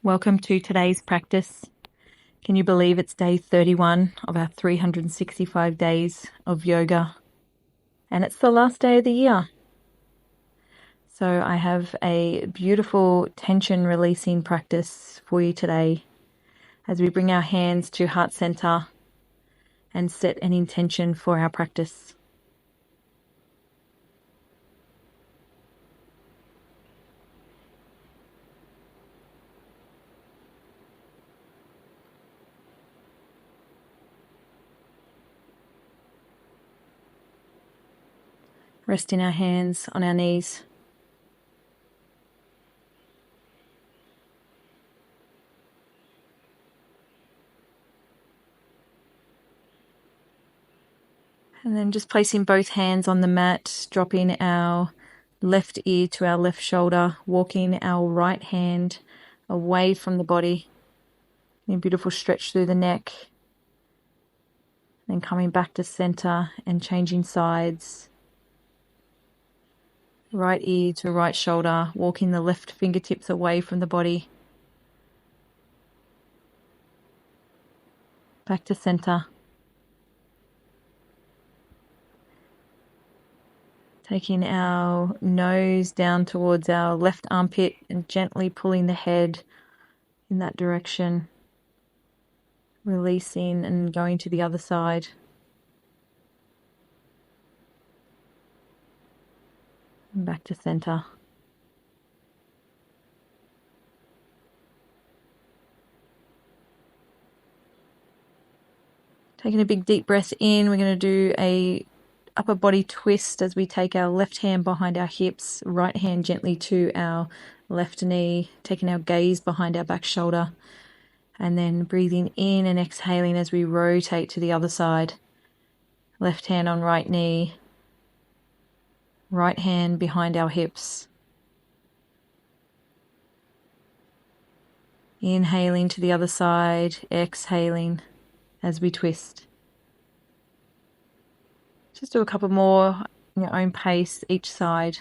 Welcome to today's practice. Can you believe it's day 31 of our 365 days of yoga? And it's the last day of the year. So I have a beautiful tension releasing practice for you today as we bring our hands to heart center and set an intention for our practice. Resting our hands on our knees. And then just placing both hands on the mat, dropping our left ear to our left shoulder, walking our right hand away from the body. A beautiful stretch through the neck. Then coming back to center and changing sides. Right ear to right shoulder, walking the left fingertips away from the body. Back to center. Taking our nose down towards our left armpit and gently pulling the head in that direction. Releasing and going to the other side. And back to center. Taking a big deep breath in, we're going to do a upper body twist as we take our left hand behind our hips, right hand gently to our left knee, taking our gaze behind our back shoulder, and then breathing in and exhaling as we rotate to the other side. Left hand on right knee, right hand behind our hips. Inhaling to the other side, exhaling as we twist. Just do a couple more in your own pace each side.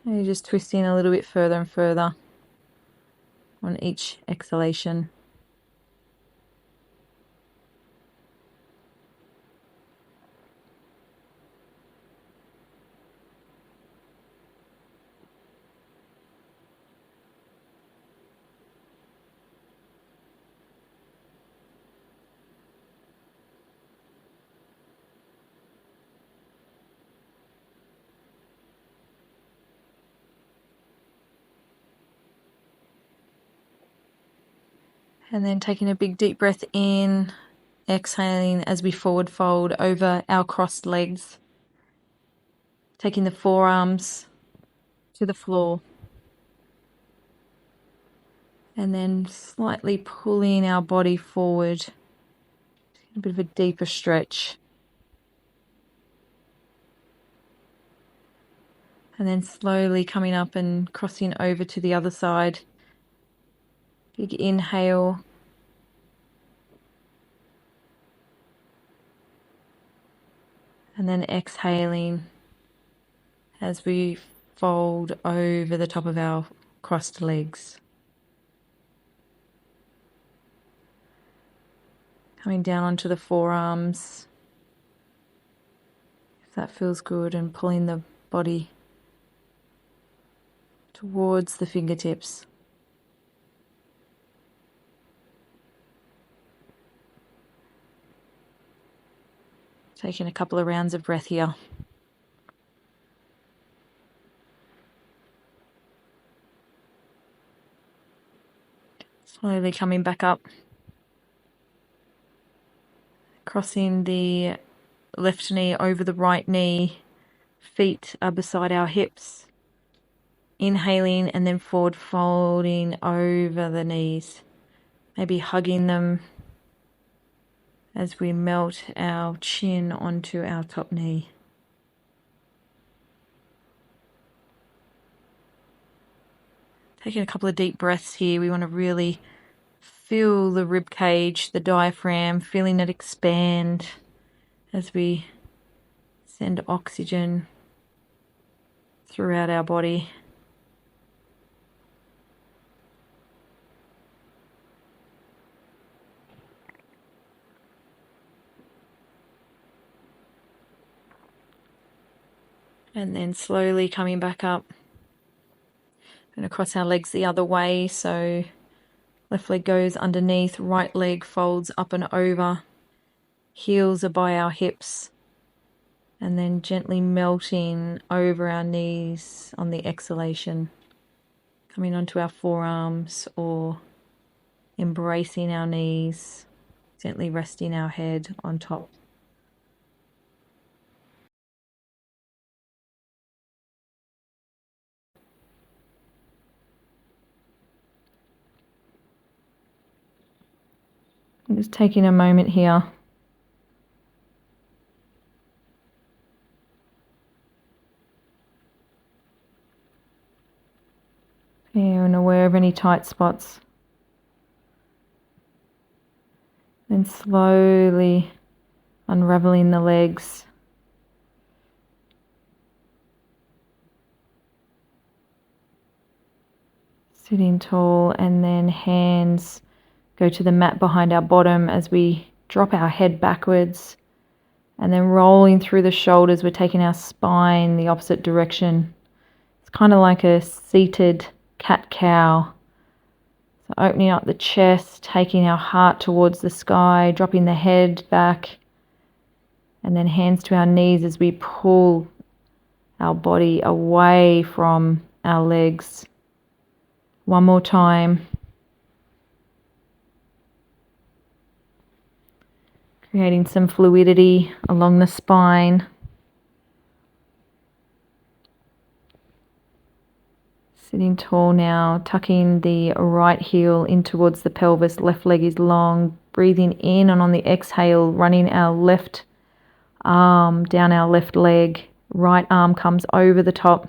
And you're just twisting a little bit further and further on each exhalation. And then taking a big deep breath in, exhaling as we forward fold over our crossed legs. Taking the forearms to the floor. And then slightly pulling our body forward. A bit of a deeper stretch. And then slowly coming up and crossing over to the other side. Big inhale. And then exhaling as we fold over the top of our crossed legs. Coming down onto the forearms, if that feels good, and pulling the body towards the fingertips. Taking a couple of rounds of breath here. Slowly coming back up. Crossing the left knee over the right knee. Feet are beside our hips. Inhaling and then forward folding over the knees. Maybe hugging them as we melt our chin onto our top knee. Taking a couple of deep breaths here. We want to really feel the rib cage, the diaphragm, feeling it expand as we send oxygen throughout our body. And then slowly coming back up and across our legs the other way. So left leg goes underneath, right leg folds up and over, heels are by our hips, and then gently melting over our knees on the exhalation, coming onto our forearms or embracing our knees, gently resting our head on top. I'm just taking a moment here and aware of any tight spots. Then slowly unraveling the legs. Sitting tall, and then hands go to the mat behind our bottom as we drop our head backwards, and then rolling through the shoulders, we're taking our spine the opposite direction. It's kind of like a seated cat-cow. So opening up the chest, taking our heart towards the sky, dropping the head back, and then hands to our knees as we pull our body away from our legs. One more time. Creating some fluidity along the spine. Sitting tall now, tucking the right heel in towards the pelvis, left leg is long, breathing in, and on the exhale, running our left arm down our left leg, right arm comes over the top,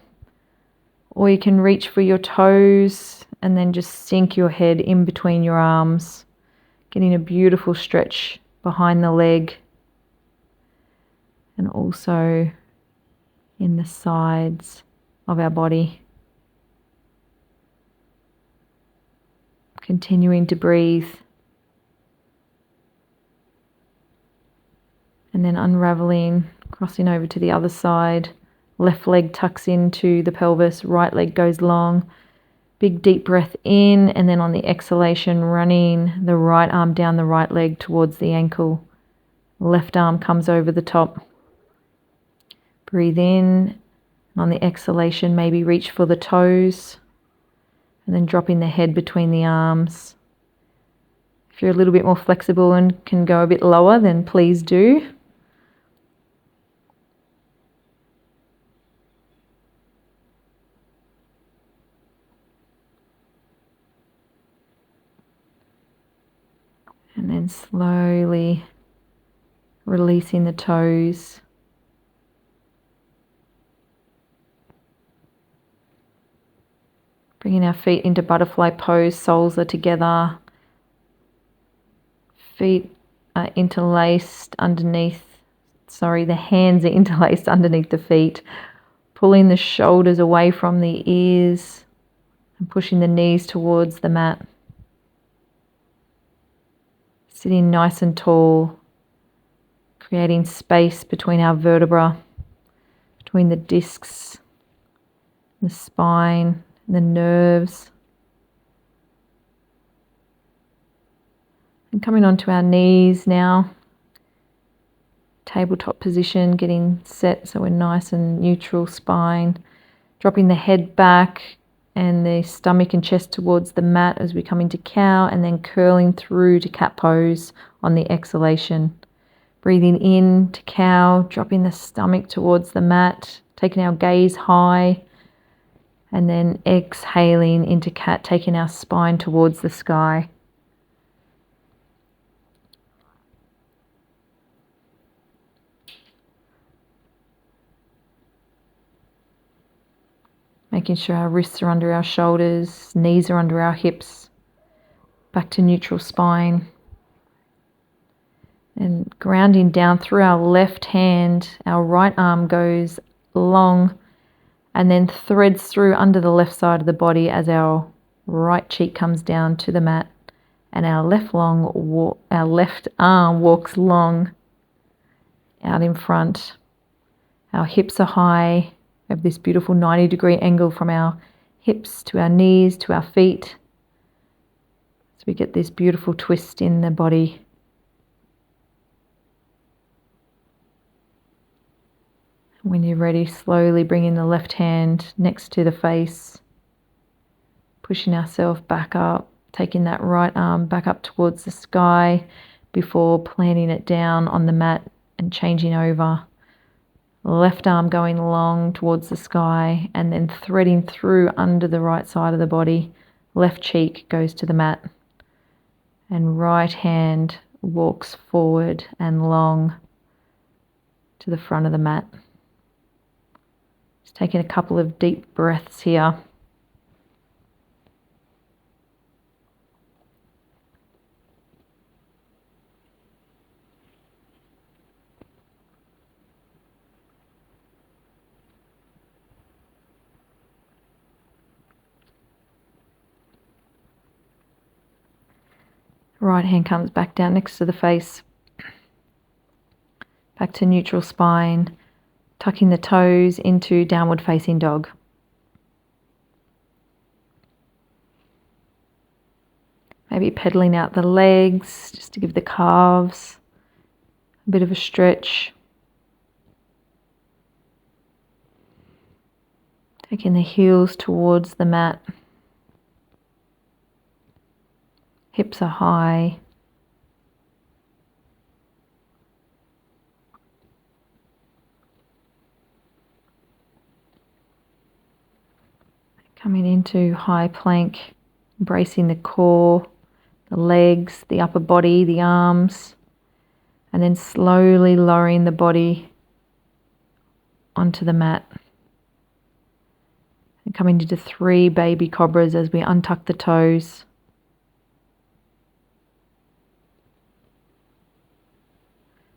or you can reach for your toes and then just sink your head in between your arms, getting a beautiful stretch behind the leg and also in the sides of our body. Continuing to breathe and then unraveling, crossing over to the other side. Left leg tucks into the pelvis, right leg goes long. Big deep breath in, and then on the exhalation, running the right arm down the right leg towards the ankle. Left arm comes over the top. Breathe in, and on the exhalation, maybe reach for the toes, and then dropping the head between the arms. If you're a little bit more flexible and can go a bit lower, then please do. And then slowly releasing the toes. Bringing our feet into butterfly pose, soles are together. Feet are interlaced underneath, the hands are interlaced underneath the feet. Pulling the shoulders away from the ears and pushing the knees towards the mat. Sitting nice and tall, creating space between our vertebra, between the discs, the spine, the nerves. And coming onto our knees now. Tabletop position, getting set so we're nice and neutral spine. Dropping the head back and the stomach and chest towards the mat as we come into cow, and then curling through to cat pose on the exhalation. Breathing in to cow, dropping the stomach towards the mat, taking our gaze high, and then exhaling into cat, taking our spine towards the sky. Making sure our wrists are under our shoulders, knees are under our hips, back to neutral spine. And grounding down through our left hand, our right arm goes long and then threads through under the left side of the body as our right cheek comes down to the mat, and our left arm walks long out in front. Our hips are high. We have this beautiful 90-degree angle from our hips to our knees to our feet. So we get this beautiful twist in the body. When you're ready, slowly bring in the left hand next to the face, pushing ourselves back up, taking that right arm back up towards the sky before planting it down on the mat and changing over. Left arm going long towards the sky and then threading through under the right side of the body. Left cheek goes to the mat and right hand walks forward and long to the front of the mat. Just taking a couple of deep breaths here. Right hand comes back down next to the face, back to neutral spine, tucking the toes into downward facing dog. Maybe pedaling out the legs just to give the calves a bit of a stretch. Taking the heels towards the mat. Hips are high. Coming into high plank, embracing the core, the legs, the upper body, the arms, and then slowly lowering the body onto the mat. And coming into 3 baby cobras as we untuck the toes.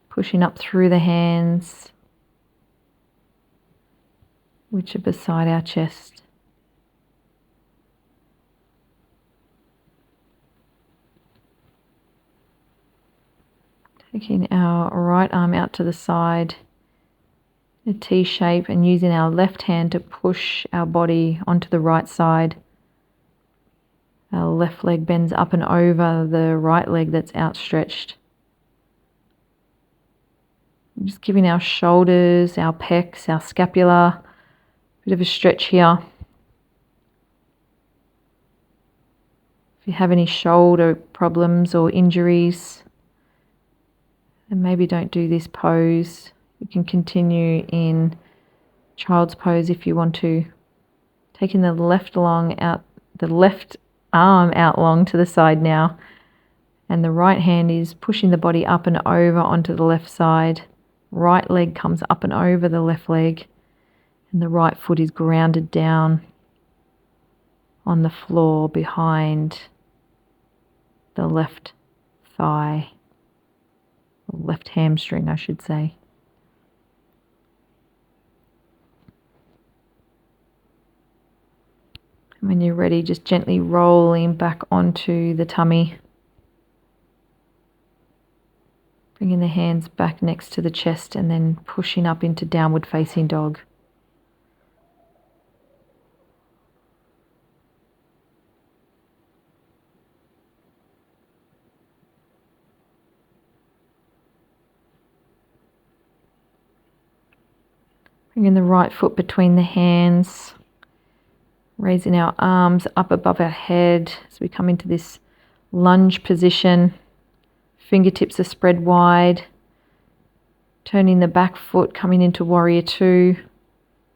Pushing up through the hands, which are beside our chest. Taking our right arm out to the side, a T shape, and using our left hand to push our body onto the right side. Our left leg bends up and over the right leg that's outstretched. Just giving our shoulders, our pecs, our scapula a bit of a stretch here. If you have any shoulder problems or injuries, then maybe don't do this pose. You can continue in child's pose if you want to. Taking the left arm out long to the side now, and the right hand is pushing the body up and over onto the left side. Right leg comes up and over the left leg, and the right foot is grounded down on the floor behind the left thigh, or left hamstring, I should say. And when you're ready, just gently rolling back onto the tummy. Bringing the hands back next to the chest and then pushing up into downward facing dog. Bringing the right foot between the hands, raising our arms up above our head as we come into this lunge position. Fingertips are spread wide, turning the back foot, coming into warrior two,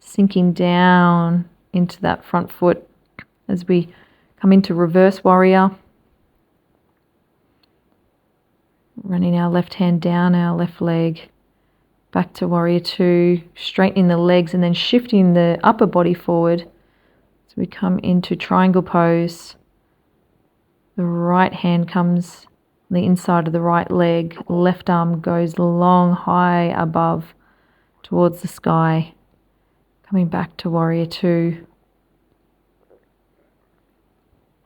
sinking down into that front foot as we come into reverse warrior. Running our left hand down our left leg, back to warrior two, straightening the legs and then shifting the upper body forward. So we come into triangle pose. The right hand comes on the inside of the right leg, left arm goes long, high above towards the sky. Coming back to warrior two.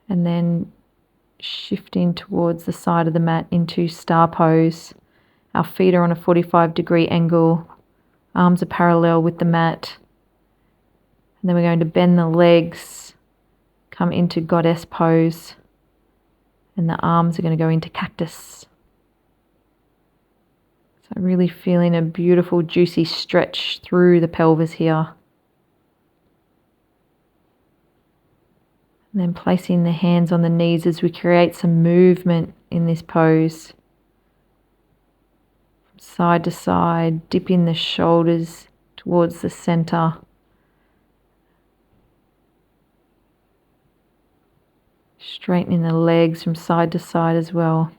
And then shifting towards the side of the mat into star pose. Our feet are on a 45-degree angle. Arms are parallel with the mat. And then we're going to bend the legs, come into goddess pose. And the arms are going to go into cactus. So really feeling a beautiful, juicy stretch through the pelvis here. And then placing the hands on the knees as we create some movement in this pose. From side to side, dipping the shoulders towards the center. Straightening the legs from side to side as well.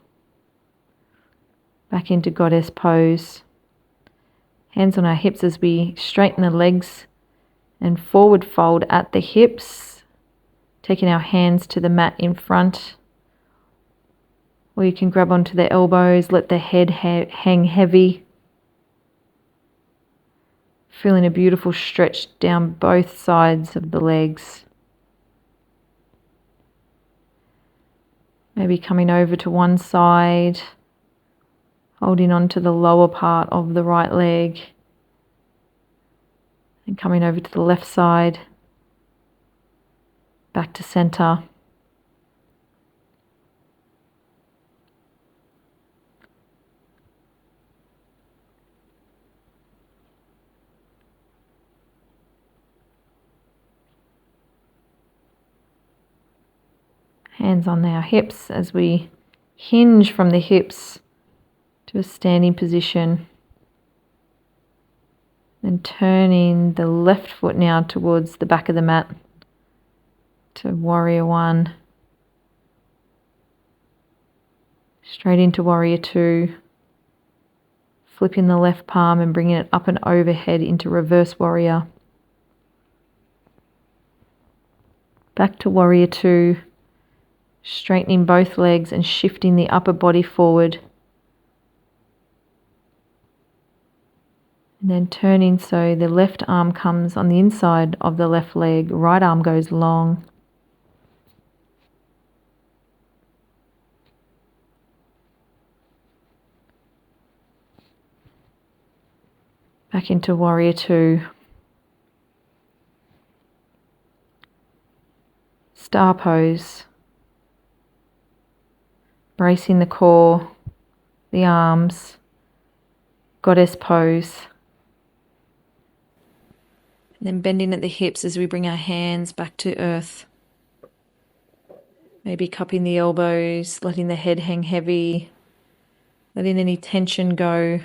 Back into goddess pose. Hands on our hips as we straighten the legs and forward fold at the hips. Taking our hands to the mat in front. Or you can grab onto the elbows, let the head hang heavy. Feeling a beautiful stretch down both sides of the legs. Maybe coming over to one side, holding on to the lower part of the right leg. And coming over to the left side. Back to center. Hands on our hips as we hinge from the hips to a standing position. Then turning the left foot now towards the back of the mat to warrior one. Straight into warrior two. Flipping the left palm and bringing it up and overhead into reverse warrior. Back to warrior two. Straightening both legs and shifting the upper body forward. And then turning so the left arm comes on the inside of the left leg, right arm goes long. Back into warrior two. Star pose. Bracing the core, the arms, goddess pose. And then bending at the hips as we bring our hands back to earth. Maybe cupping the elbows, letting the head hang heavy, letting any tension go.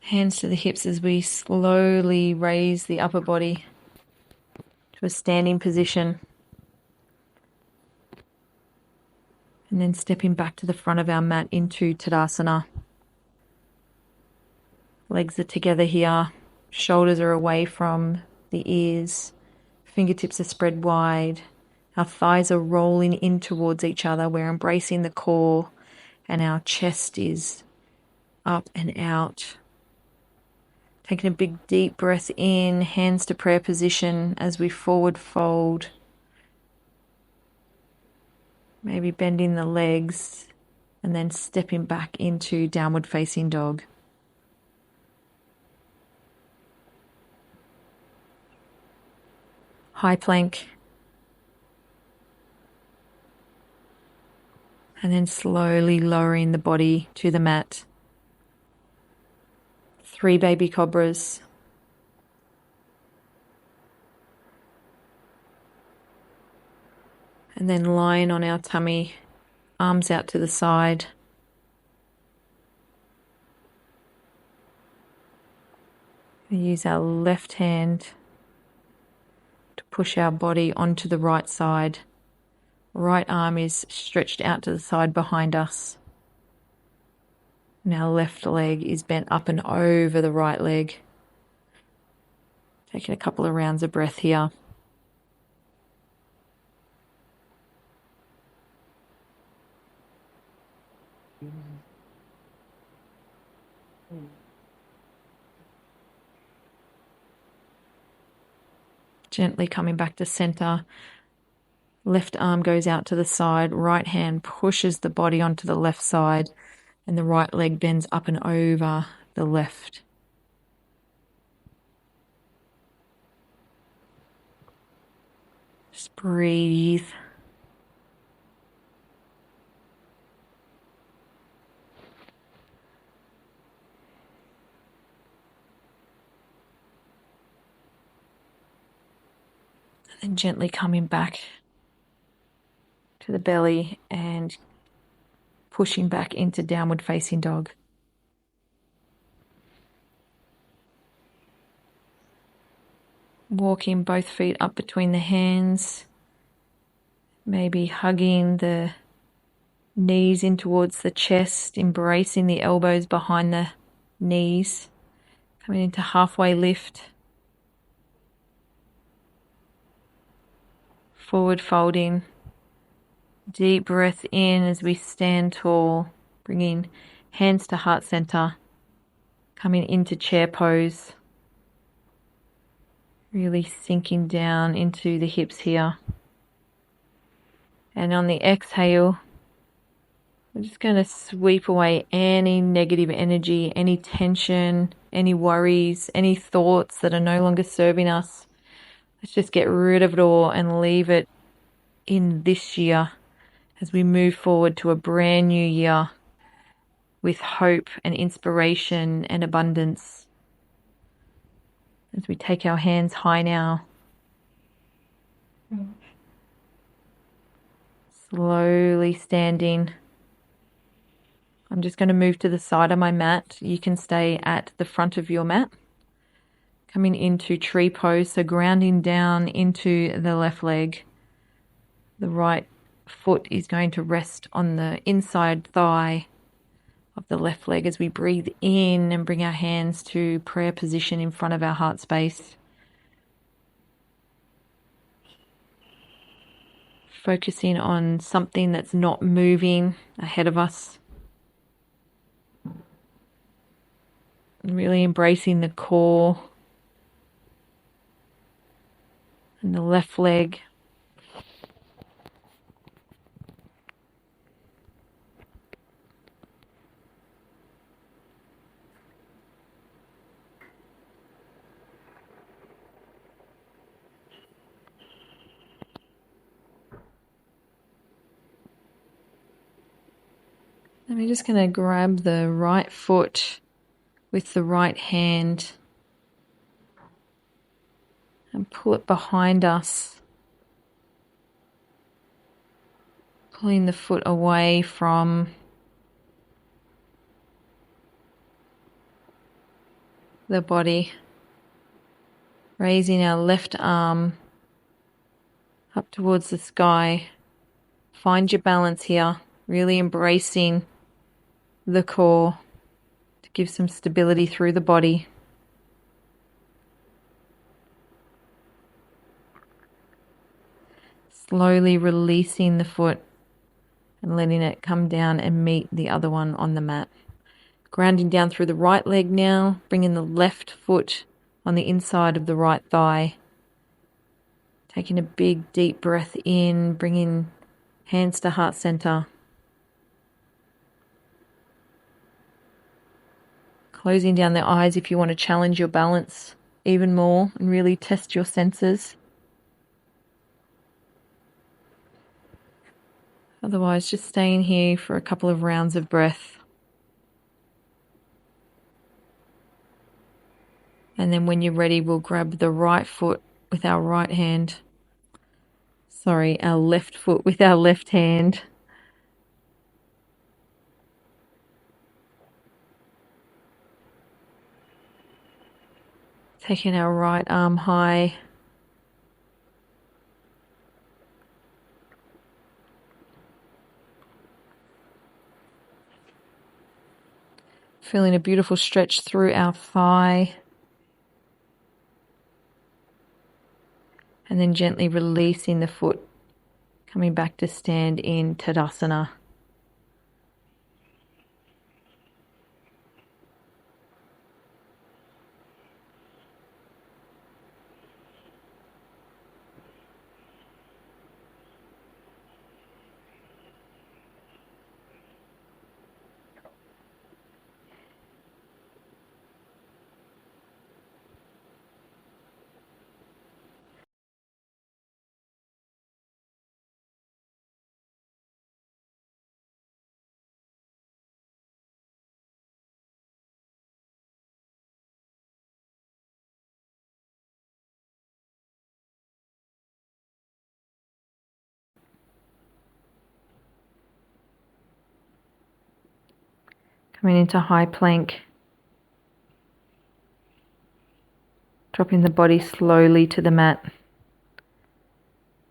Hands to the hips as we slowly raise the upper body to a standing position. And then stepping back to the front of our mat into Tadasana. Legs are together here. Shoulders are away from the ears. Fingertips are spread wide. Our thighs are rolling in towards each other. We're embracing the core and our chest is up and out. Taking a big deep breath in, hands to prayer position as we forward fold. Maybe bending the legs and then stepping back into downward facing dog. High plank. And then slowly lowering the body to the mat. 3 baby cobras. And then lying on our tummy, arms out to the side. We use our left hand to push our body onto the right side. Right arm is stretched out to the side behind us. And our left leg is bent up and over the right leg. Taking a couple of rounds of breath here. Gently coming back to center. Left arm goes out to the side, right hand pushes the body onto the left side, and the right leg bends up and over the left. Just breathe. And gently coming back to the belly and pushing back into downward facing dog. Walking both feet up between the hands, maybe hugging the knees in towards the chest, embracing the elbows behind the knees, coming into halfway lift, forward folding, deep breath in as we stand tall, bringing hands to heart center, coming into chair pose, really sinking down into the hips here. And on the exhale, we're just going to sweep away any negative energy, any tension, any worries, any thoughts that are no longer serving us. Let's just get rid of it all and leave it in this year as we move forward to a brand new year with hope and inspiration and abundance. As we take our hands high now, slowly standing. I'm just going to move to the side of my mat. You can stay at the front of your mat. Coming into tree pose, so grounding down into the left leg. The right foot is going to rest on the inside thigh of the left leg as we breathe in and bring our hands to prayer position in front of our heart space. Focusing on something that's not moving ahead of us. And really embracing the core and the left leg. And we're just going to grab the right foot with the right hand and pull it behind us, pulling the foot away from the body, raising our left arm up towards the sky. Find your balance here, really embracing the core to give some stability through the body. Slowly releasing the foot and letting it come down and meet the other one on the mat. Grounding down through the right leg now, bringing the left foot on the inside of the right thigh. Taking a big deep breath in, bringing hands to heart center. Closing down the eyes if you want to challenge your balance even more and really test your senses. Otherwise, just staying here for a couple of rounds of breath. And then when you're ready, we'll grab the right foot with our right hand. Sorry, our left foot with our left hand. Taking our right arm high. Feeling a beautiful stretch through our thigh. And then gently releasing the foot, coming back to stand in Tadasana. Coming into high plank. Dropping the body slowly to the mat.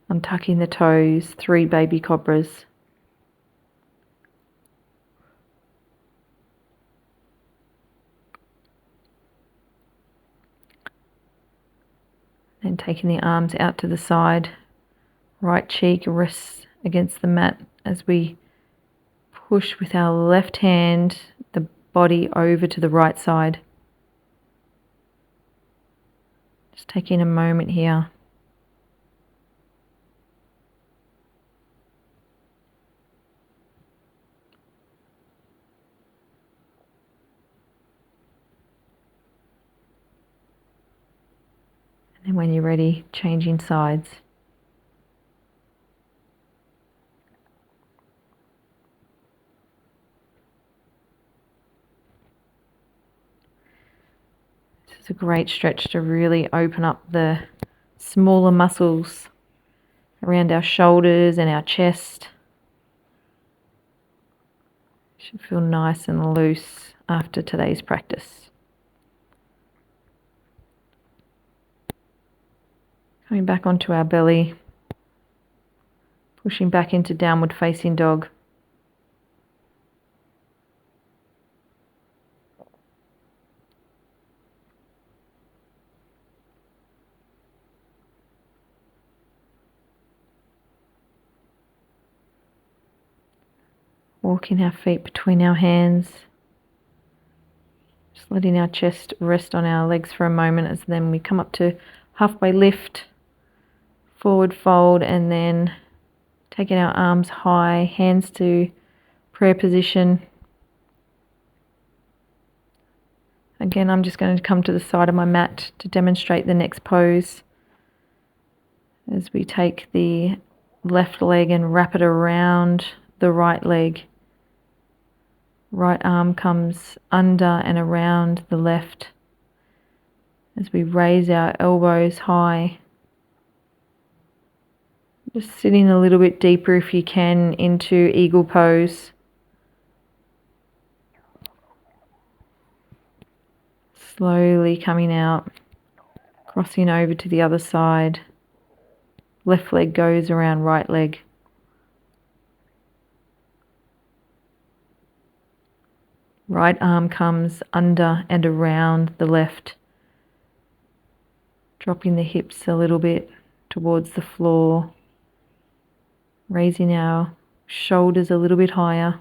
Untucking the toes, 3 baby cobras. Then taking the arms out to the side. Right cheek rests against the mat as we push with our left hand the body over to the right side. Just taking a moment here. And then when you're ready, changing sides. This is a great stretch to really open up the smaller muscles around our shoulders and our chest. Should feel nice and loose after today's practice. Coming back onto our belly, pushing back into downward facing dog. Walking our feet between our hands. Just letting our chest rest on our legs for a moment as then we come up to halfway lift, forward fold, and then taking our arms high, hands to prayer position. Again, I'm just going to come to the side of my mat to demonstrate the next pose. As we take the left leg and wrap it around the right leg. Right arm comes under and around the left as we raise our elbows high. Just sitting a little bit deeper if you can into eagle pose. Slowly coming out, crossing over to the other side. Left leg goes around right leg. Right arm comes under and around the left. Dropping the hips a little bit towards the floor. Raising our shoulders a little bit higher.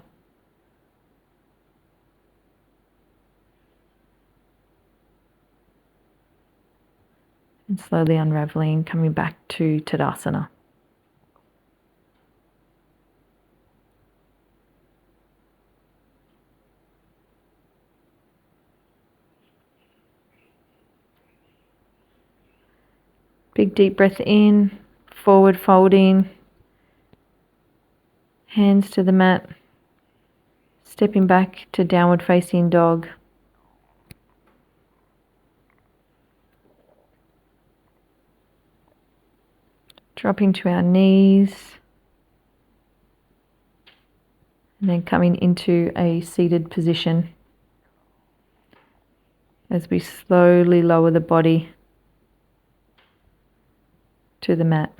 And slowly unraveling, coming back to Tadasana. Big deep breath in, forward folding, hands to the mat, stepping back to downward facing dog. Dropping to our knees, and then coming into a seated position as we slowly lower the body to the mat.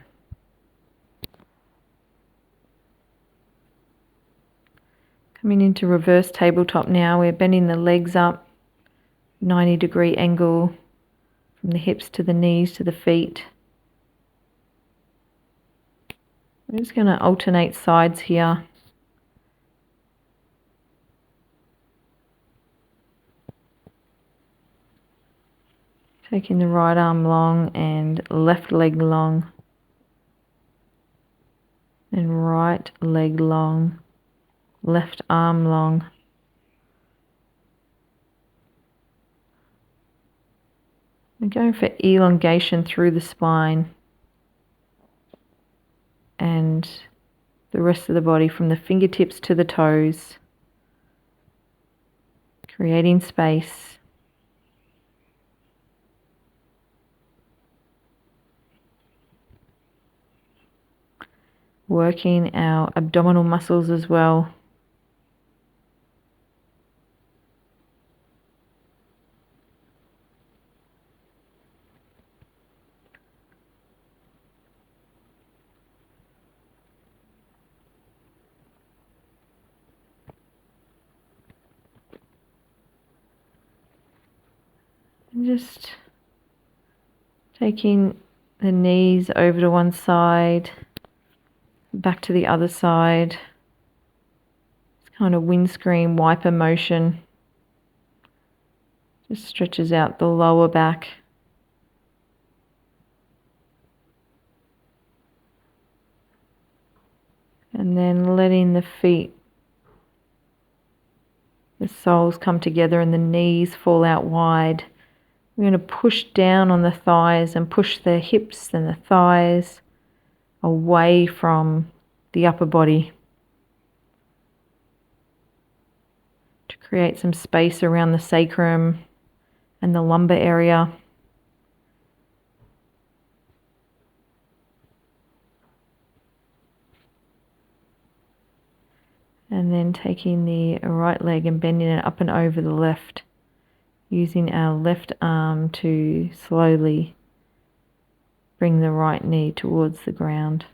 Coming into reverse tabletop now, we're bending the legs up, 90-degree angle from the hips to the knees to the feet. I'm just going to alternate sides here. Taking the right arm long and left leg long. And right leg long, left arm long. We're going for elongation through the spine and the rest of the body from the fingertips to the toes. Creating space. Working our abdominal muscles as well. Just taking the knees over to one side, back to the other side. It's kind of windscreen wiper motion. Just stretches out the lower back. And then letting the feet, the soles come together and the knees fall out wide. We're going to push down on the thighs and push the hips and the thighs away from the upper body to create some space around the sacrum and the lumbar area. And then taking the right leg and bending it up and over the left, using our left arm to slowly bring the right knee towards the ground.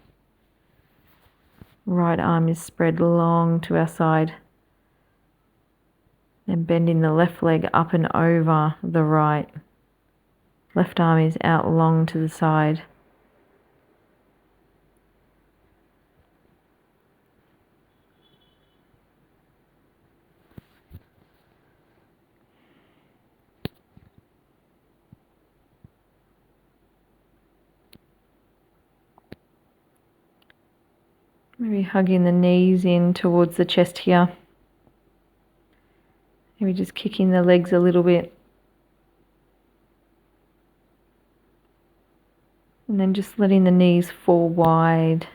Right arm is spread long to our side. Then bending the left leg up and over the right. Left arm is out long to the side. Maybe hugging the knees in towards the chest here. Maybe just kicking the legs a little bit. And then just letting the knees fall wide.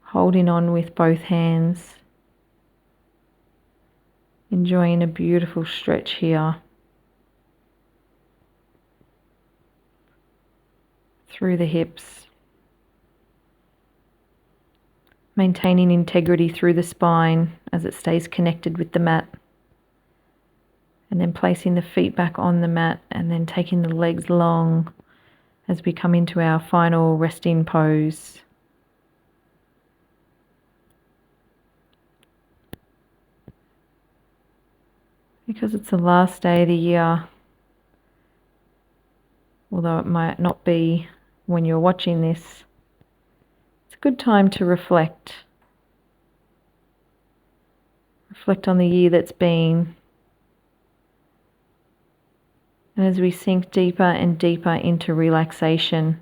Holding on with both hands. Enjoying a beautiful stretch here. Through the hips. Maintaining integrity through the spine as it stays connected with the mat. And then placing the feet back on the mat and then taking the legs long as we come into our final resting pose. Because it's the last day of the year, although it might not be when you're watching this, it's a good time to reflect. Reflect on the year that's been. And as we sink deeper and deeper into relaxation,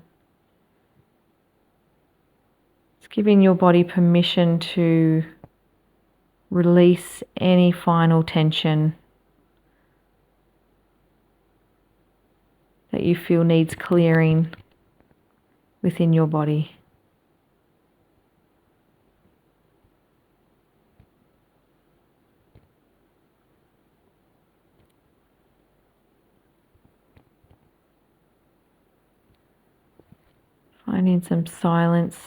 it's giving your body permission to release any final tension that you feel needs clearing within your body. Finding some silence,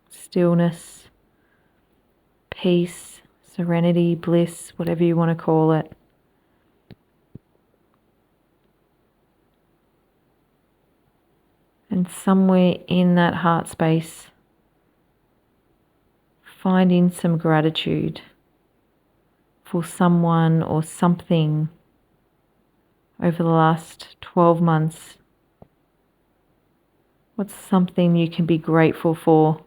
stillness, peace, serenity, bliss, whatever you want to call it. And somewhere in that heart space, finding some gratitude for someone or something over the last 12 months. What's something you can be grateful for?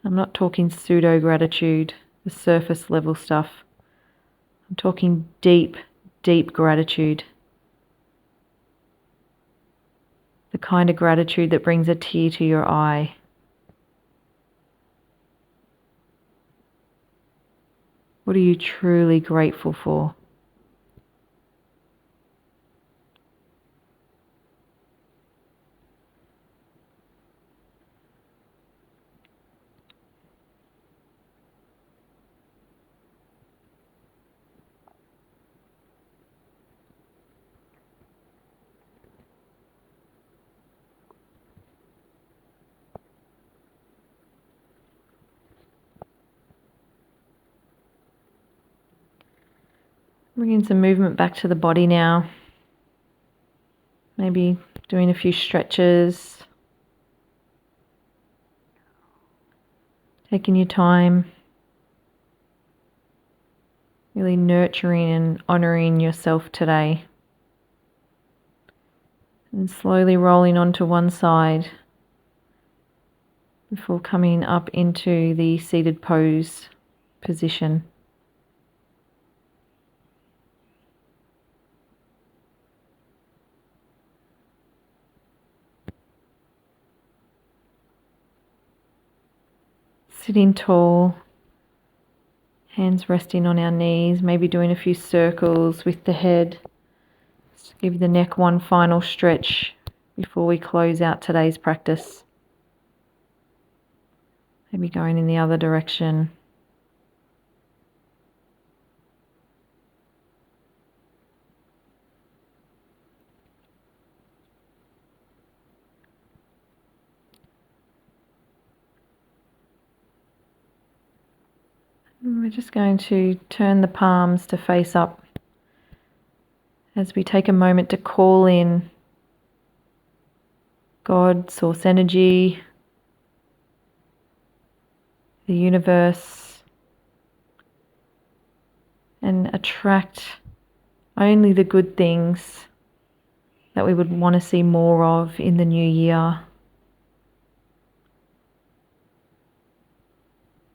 I'm not talking pseudo gratitude, the surface level stuff. I'm talking deep, deep gratitude. The kind of gratitude that brings a tear to your eye. What are you truly grateful for? Bringing some movement back to the body now. Maybe doing a few stretches. Taking your time. Really nurturing and honouring yourself today. And slowly rolling onto one side before coming up into the seated pose position. Sitting tall, hands resting on our knees, maybe doing a few circles with the head. Just give the neck one final stretch before we close out today's practice. Maybe going in the other direction. And we're just going to turn the palms to face up as we take a moment to call in God, source energy, the universe, and attract only the good things that we would want to see more of in the new year.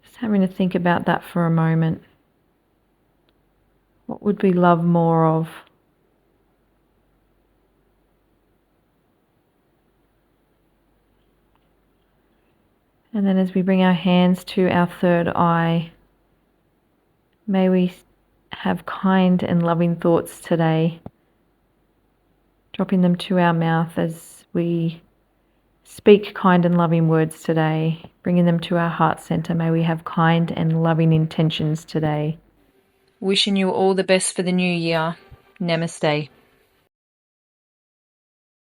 Just having to think about that for a moment. What would we love more of? And then as we bring our hands to our third eye, may we have kind and loving thoughts today, dropping them to our mouth as we speak kind and loving words today, bringing them to our heart center. May we have kind and loving intentions today. Wishing you all the best for the new year. Namaste.